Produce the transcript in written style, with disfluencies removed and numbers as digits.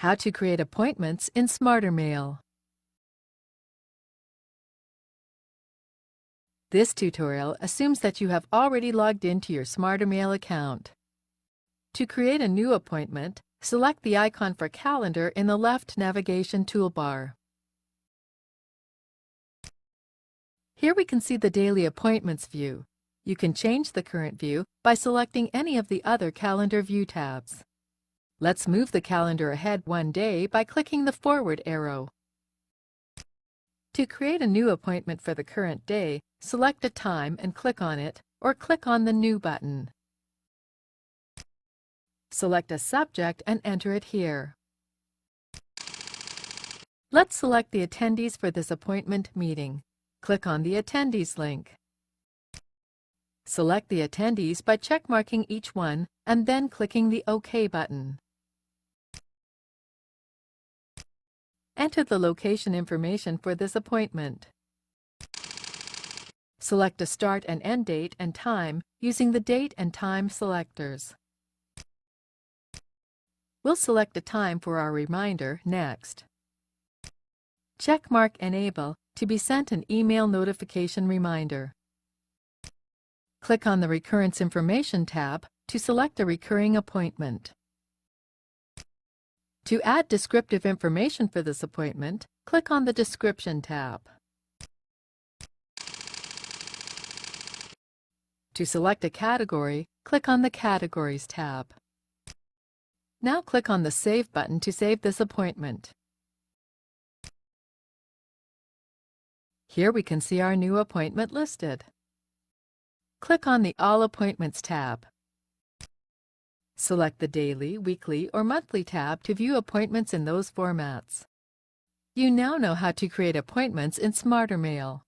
How to create appointments in SmarterMail. This tutorial assumes that you have already logged into your SmarterMail account. To create a new appointment, select the icon for Calendar in the left navigation toolbar. Here we can see the Daily Appointments view. You can change the current view by selecting any of the other Calendar view tabs. Let's move the calendar ahead one day by clicking the forward arrow. To create a new appointment for the current day, select a time and click on it, or click on the New button. Select a subject and enter it here. Let's select the attendees for this appointment meeting. Click on the Attendees link. Select the attendees by checkmarking each one and then clicking the OK button. Enter the location information for this appointment. Select a start and end date and time using the date and time selectors. We'll select a time for our reminder next. Checkmark Enable to be sent an email notification reminder. Click on the Recurrence Information tab to select a recurring appointment. To add descriptive information for this appointment, click on the Description tab. To select a category, click on the Categories tab. Now click on the Save button to save this appointment. Here we can see our new appointment listed. Click on the All Appointments tab. Select the Daily, Weekly, or Monthly tab to view appointments in those formats. You now know how to create appointments in SmarterMail.